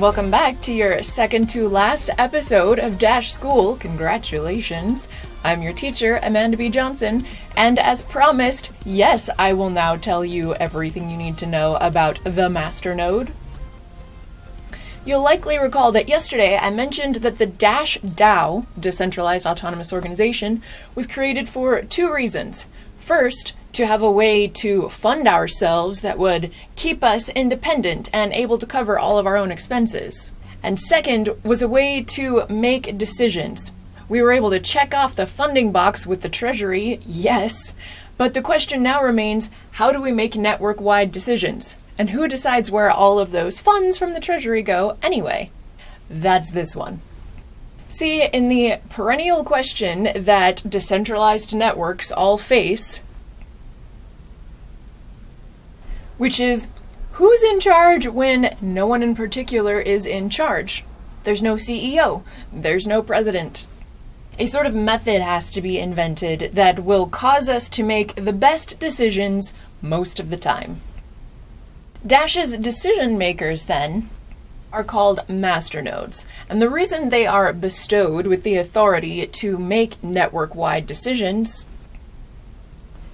Welcome back to your second to last episode of Dash School. Congratulations. I'm your teacher, Amanda B. Johnson, and as promised, yes, I will now tell you everything you need to know about the masternode. You'll likely recall that yesterday I mentioned that the Dash DAO, Decentralized Autonomous Organization, was created for two reasons. First, to have a way to fund ourselves that would keep us independent and able to cover all of our own expenses. And second, was a way to make decisions. We were able to check off the funding box with the Treasury, yes, but the question now remains, how do we make network-wide decisions? And who decides where all of those funds from the Treasury go anyway? That's this one. See, in the perennial question that decentralized networks all face, which is, who's in charge when no one in particular is in charge? There's no CEO, there's no president. A sort of method has to be invented that will cause us to make the best decisions most of the time. Dash's decision makers, then, are called masternodes, and the reason they are bestowed with the authority to make network-wide decisions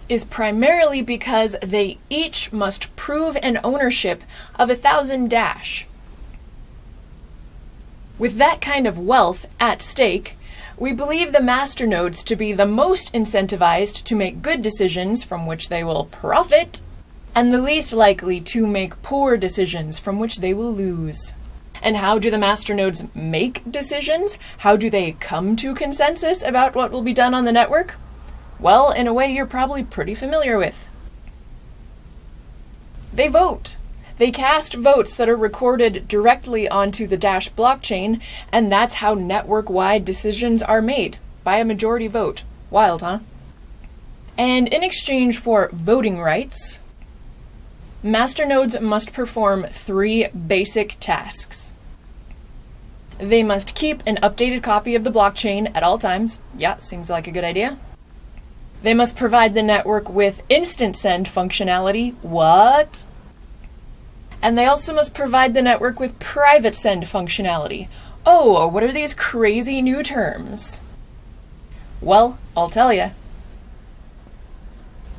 is primarily because they each must prove an ownership of 1,000 Dash. With that kind of wealth at stake, we believe the masternodes to be the most incentivized to make good decisions from which they will profit, and the least likely to make poor decisions from which they will lose. And how do the masternodes make decisions? How do they come to consensus about what will be done on the network? Well, in a way you're probably pretty familiar with. They vote. They cast votes that are recorded directly onto the Dash blockchain, and that's how network-wide decisions are made, by a majority vote. Wild, huh? And in exchange for voting rights, masternodes must perform 3 basic tasks. They must keep an updated copy of the blockchain at all times. Yeah, seems like a good idea. They must provide the network with instant send functionality. What? And they also must provide the network with private send functionality. Oh, what are these crazy new terms? Well, I'll tell you.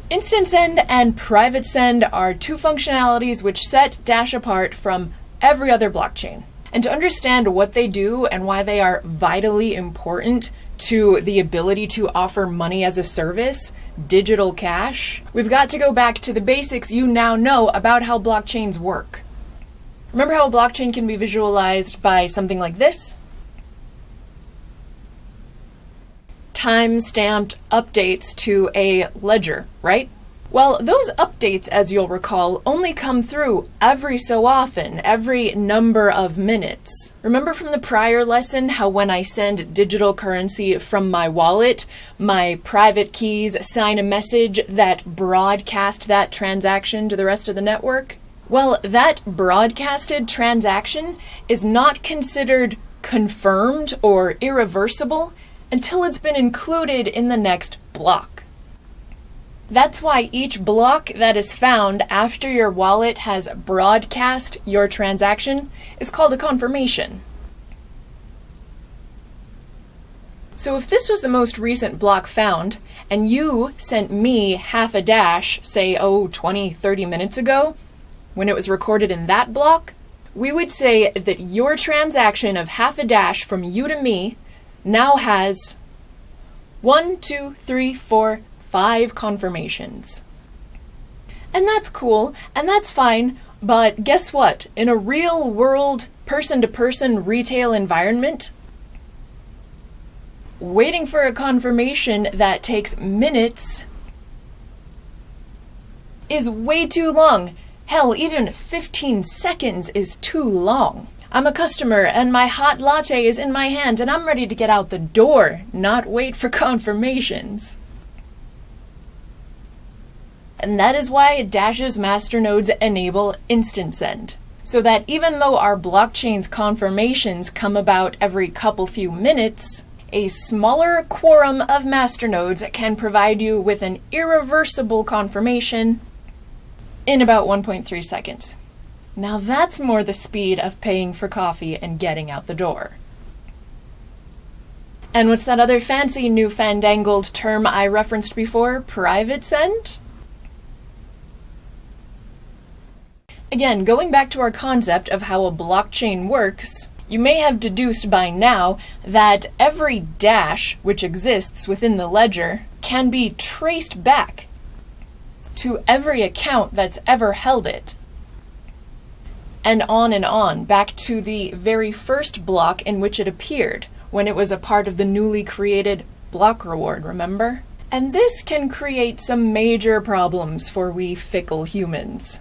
Instant send and private send are 2 functionalities which set Dash apart from every other blockchain. And to understand what they do and why they are vitally important to the ability to offer money as a service, digital cash, we've got to go back to the basics you now know about how blockchains work. Remember how a blockchain can be visualized by something like this? Time-stamped updates to a ledger, right? Well, those updates, as you'll recall, only come through every so often, every number of minutes. Remember from the prior lesson how when I send digital currency from my wallet, my private keys sign a message that broadcast that transaction to the rest of the network? Well, that broadcasted transaction is not considered confirmed or irreversible until it's been included in the next block. That's why each block that is found after your wallet has broadcast your transaction is called a confirmation. So if this was the most recent block found, and you sent me half a Dash, say, 20, 30 minutes ago, when it was recorded in that block, we would say that your transaction of half a Dash from you to me now has 1, 2, 3, 4, 5 confirmations. And that's cool, and that's fine, but guess what? In a real-world, person-to-person retail environment, waiting for a confirmation that takes minutes is way too long. Hell, even 15 seconds is too long. I'm a customer, and my hot latte is in my hand, and I'm ready to get out the door, not wait for confirmations. And that is why Dash's masternodes enable instant send, so that even though our blockchain's confirmations come about every few minutes, a smaller quorum of masternodes can provide you with an irreversible confirmation in about 1.3 seconds. Now that's more the speed of paying for coffee and getting out the door. And what's that other fancy new fandangled term I referenced before? Private send? Again, going back to our concept of how a blockchain works, you may have deduced by now that every dash which exists within the ledger can be traced back to every account that's ever held it. And on, back to the very first block in which it appeared, when it was a part of the newly created block reward, remember? And this can create some major problems for we fickle humans.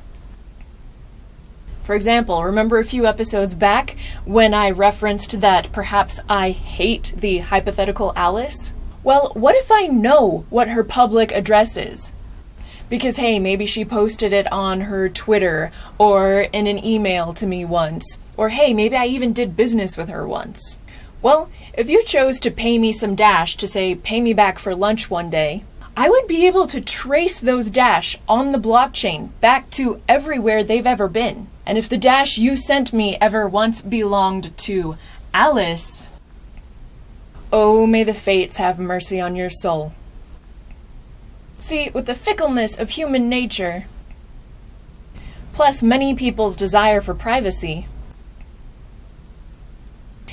For example, remember a few episodes back when I referenced that perhaps I hate the hypothetical Alice? Well, what if I know what her public address is? Because hey, maybe she posted it on her Twitter or in an email to me once. Or hey, maybe I even did business with her once. Well, if you chose to pay me some dash to say, pay me back for lunch one day, I would be able to trace those dash on the blockchain back to everywhere they've ever been. And if the dash you sent me ever once belonged to Alice, oh, may the fates have mercy on your soul. See, with the fickleness of human nature, plus many people's desire for privacy,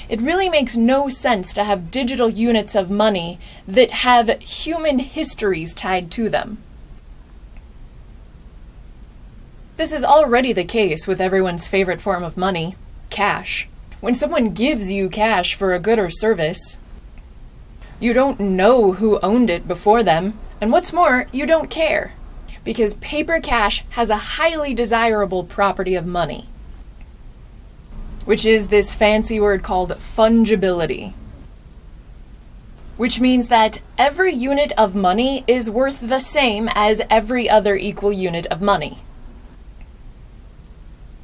it really makes no sense to have digital units of money that have human histories tied to them. This is already the case with everyone's favorite form of money, cash. When someone gives you cash for a good or service, you don't know who owned it before them, and what's more, you don't care, because paper cash has a highly desirable property of money, which is this fancy word called fungibility, which means that every unit of money is worth the same as every other equal unit of money.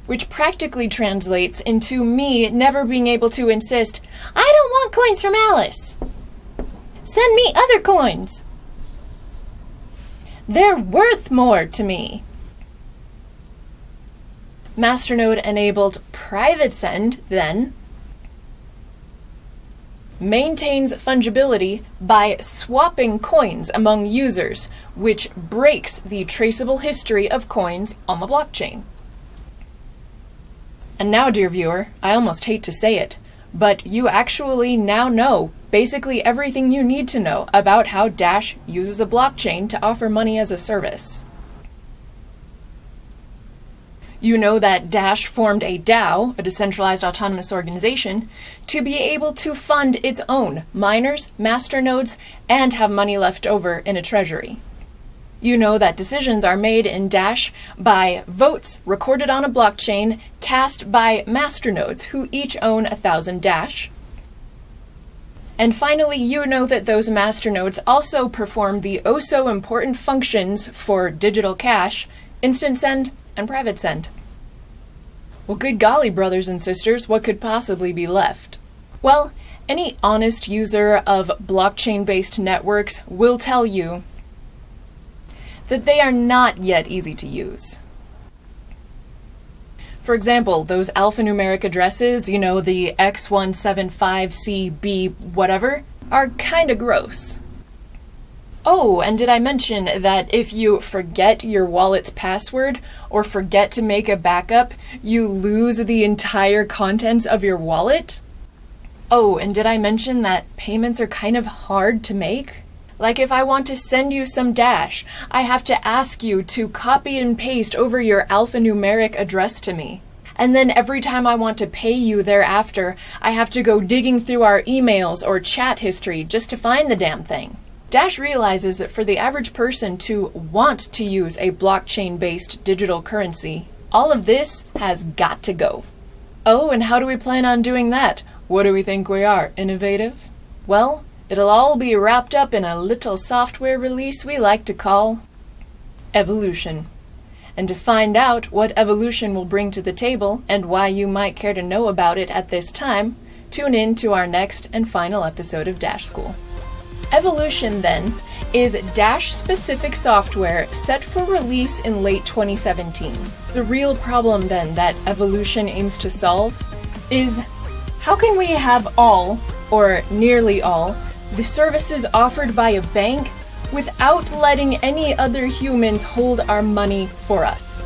Which practically translates into me never being able to insist, I don't want coins from Alice. Send me other coins. They're worth more to me. Masternode-enabled private send, then, maintains fungibility by swapping coins among users, which breaks the traceable history of coins on the blockchain. And now, dear viewer, I almost hate to say it, but you actually now know basically everything you need to know about how Dash uses a blockchain to offer money as a service. You know that Dash formed a DAO, a decentralized autonomous organization, to be able to fund its own miners, masternodes, and have money left over in a treasury. You know that decisions are made in Dash by votes recorded on a blockchain cast by masternodes who each own 1,000 Dash. And finally, you know that those masternodes also perform the oh-so-important functions for digital cash, instant send, and private send. Well, good golly, brothers and sisters, what could possibly be left? Well, any honest user of blockchain-based networks will tell you that they are not yet easy to use. For example, those alphanumeric addresses, you know, the X175CB whatever, are kinda gross. Oh, and did I mention that if you forget your wallet's password or forget to make a backup, you lose the entire contents of your wallet? Oh, and did I mention that payments are kind of hard to make? Like if I want to send you some Dash, I have to ask you to copy and paste over your alphanumeric address to me. And then every time I want to pay you thereafter, I have to go digging through our emails or chat history just to find the damn thing. Dash realizes that for the average person to want to use a blockchain-based digital currency, all of this has got to go. Oh, and how do we plan on doing that? What do we think we are, innovative? Well, it'll all be wrapped up in a little software release we like to call Evolution. And to find out what Evolution will bring to the table and why you might care to know about it at this time, tune in to our next and final episode of Dash School. Evolution, then, is Dash-specific software set for release in late 2017. The real problem, then, that Evolution aims to solve is how can we have all, or nearly all, the services offered by a bank without letting any other humans hold our money for us?